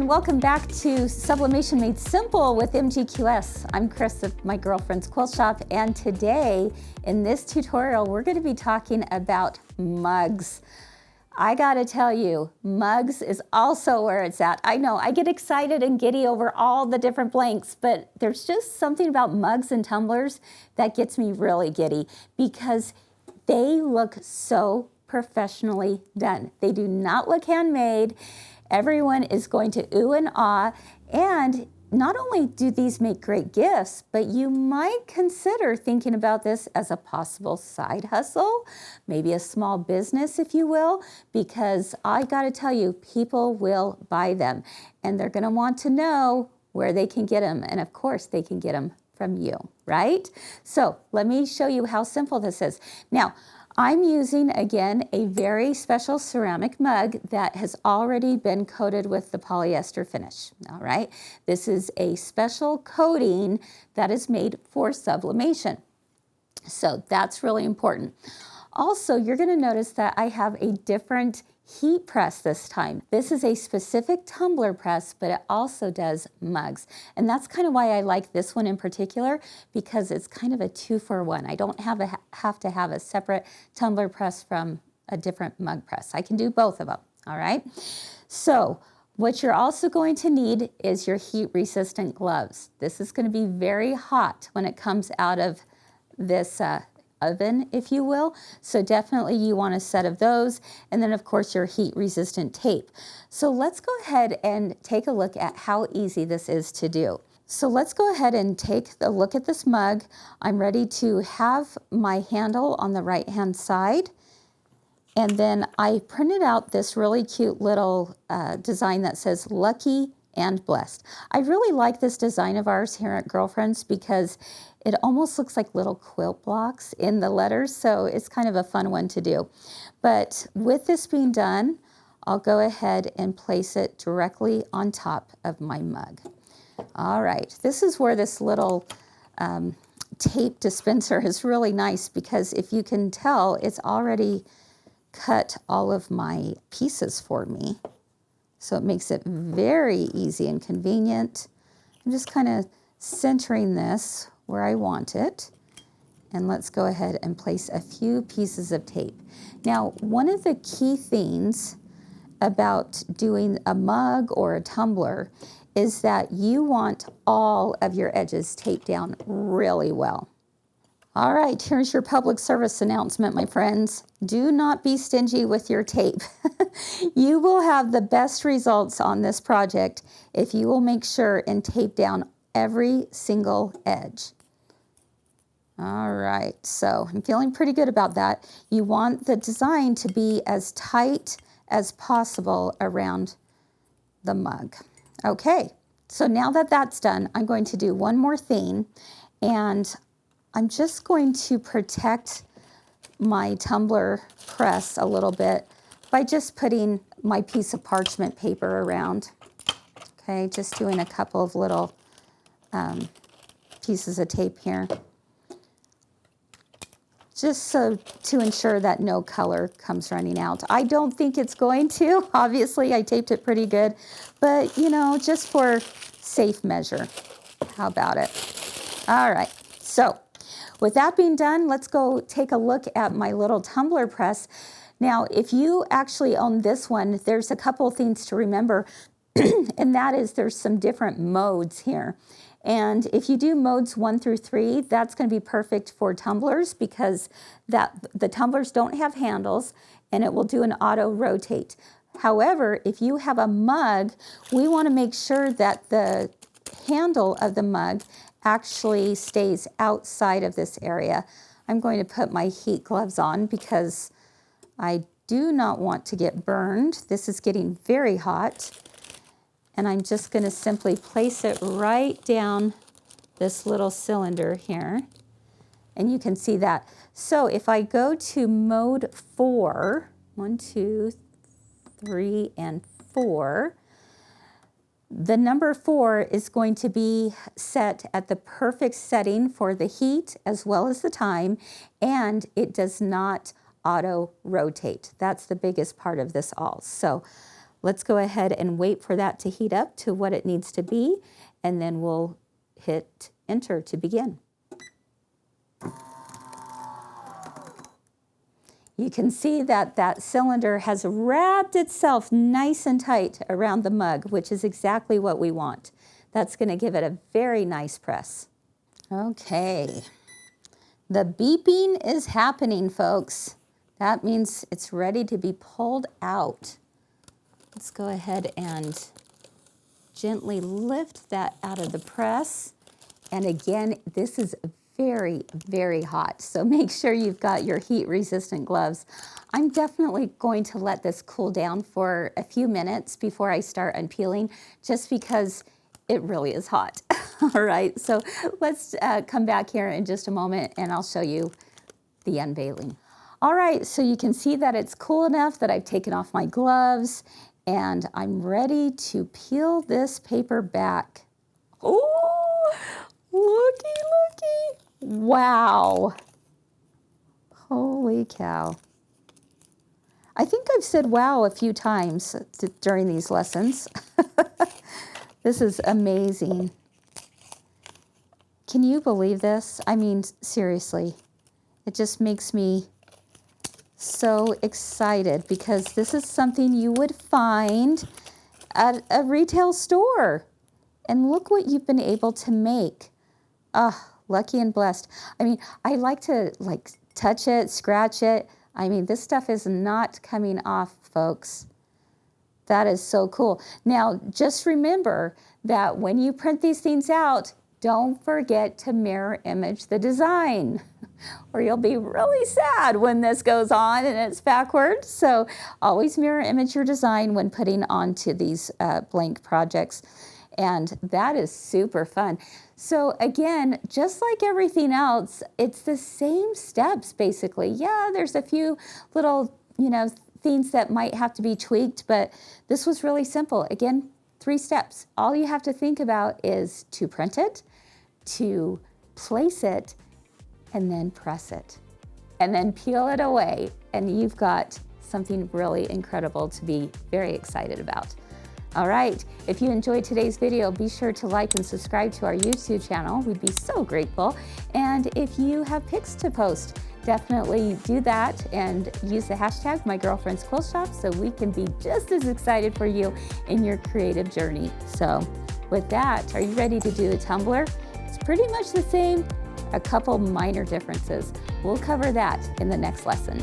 and welcome back to Sublimation Made Simple with MGQS. I'm Kris of My Girlfriend's Quilt Shop, and today in this tutorial we're going to be talking about mugs. I gotta tell you, mugs is also where it's at. I know, I get excited and giddy over all the different blanks, but there's just something about mugs and tumblers that gets me really giddy because they look so professionally done. They do not look handmade. Everyone is going to ooh and ah, and not only do these make great gifts, but you might consider thinking about this as a possible side hustle, maybe a small business, if you will, because I gotta tell you, people will buy them and they're gonna want to know where they can get them. And of course, they can get them from you, right? So let me show you how simple this is. Now, I'm using, again, a very special ceramic mug that has already been coated with the polyester finish, all right? This is a special coating that is made for sublimation. So that's really important. Also, you're gonna notice that I have a different heat press this time. This is a specific tumbler press, but it also does mugs. And that's kind of why I like this one in particular, because it's kind of a 2-for-1. I don't have to have a separate tumbler press from a different mug press. I can do both of them, all right? So what you're also going to need is your heat resistant gloves. This is gonna be very hot when it comes out of this oven, if you will. So definitely you want a set of those. And then of course your heat resistant tape. So let's go ahead and take a look at how easy this is to do. So let's go ahead and take a look at this mug. I'm ready to have my handle on the right hand side. And then I printed out this really cute little design that says Lucky and Blessed. I really like this design of ours here at Girlfriends because it almost looks like little quilt blocks in the letters, so it's kind of a fun one to do. But with this being done, I'll go ahead and place it directly on top of my mug. All right, this is where this little tape dispenser is really nice because if you can tell, it's already cut all of my pieces for me. So it makes it very easy and convenient. I'm just kind of centering this where I want it. And let's go ahead and place a few pieces of tape. Now, one of the key things about doing a mug or a tumbler is that you want all of your edges taped down really well. All right, here's your public service announcement, my friends. Do not be stingy with your tape. You will have the best results on this project if you will make sure and tape down every single edge. All right, so I'm feeling pretty good about that. You want the design to be as tight as possible around the mug. Okay, so now that that's done, I'm going to do one more thing, and I'm just going to protect my tumbler press a little bit by just putting my piece of parchment paper around. Okay, just doing a couple of little pieces of tape here. Just so to ensure that no color comes running out. I don't think it's going to. Obviously, I taped it pretty good, but you know, just for safe measure. How about it? All right, so with that being done, let's go take a look at my little tumbler press. Now, if you actually own this one, there's a couple things to remember, and that is there's some different modes here. And if you do modes 1 through 3, that's going to be perfect for tumblers because the tumblers don't have handles and it will do an auto rotate. However, if you have a mug, we want to make sure that the handle of the mug actually stays outside of this area. I'm going to put my heat gloves on because I do not want to get burned. This is getting very hot. And I'm just going to simply place it right down this little cylinder here. And you can see that. So if I go to mode 4, 1, 2, 3, and 4, the number 4 is going to be set at the perfect setting for the heat as well as the time, and it does not auto rotate. That's the biggest part of this all. So let's go ahead and wait for that to heat up to what it needs to be, and then we'll hit enter to begin. You can see that that cylinder has wrapped itself nice and tight around the mug, which is exactly what we want. That's going to give it a very nice press. Okay, the beeping is happening, folks. That means it's ready to be pulled out. Let's go ahead and gently lift that out of the press. And again, this is very, very hot, so make sure you've got your heat-resistant gloves. I'm definitely going to let this cool down for a few minutes before I start unpeeling, just because it really is hot. All right, so let's come back here in just a moment and I'll show you the unveiling. All right, so you can see that it's cool enough that I've taken off my gloves and I'm ready to peel this paper back. Oh, looky, looky. Wow. Holy cow. I think I've said wow a few times during these lessons. This is amazing. Can you believe this? I mean, seriously, it just makes me so excited because this is something you would find at a retail store. And look what you've been able to make. Ah, lucky and blessed. I mean, I like to touch it, scratch it. I mean, this stuff is not coming off, folks. That is so cool. Now, just remember that when you print these things out, don't forget to mirror image the design, or you'll be really sad when this goes on and it's backwards. So always mirror image your design when putting onto these blank projects. And that is super fun. So again, just like everything else, it's the same steps basically. Yeah, there's a few little, things that might have to be tweaked, but this was really simple. Again, 3 steps. All you have to think about is to print it, to place it, and then press it. And then peel it away, and you've got something really incredible to be very excited about. All right, if you enjoyed today's video, be sure to like and subscribe to our YouTube channel. We'd be so grateful. And if you have pics to post, definitely do that and use the hashtag #MyGirlfriendsQuiltShop so we can be just as excited for you in your creative journey. So with that, are you ready to do a tumbler? It's pretty much the same, a couple minor differences. We'll cover that in the next lesson.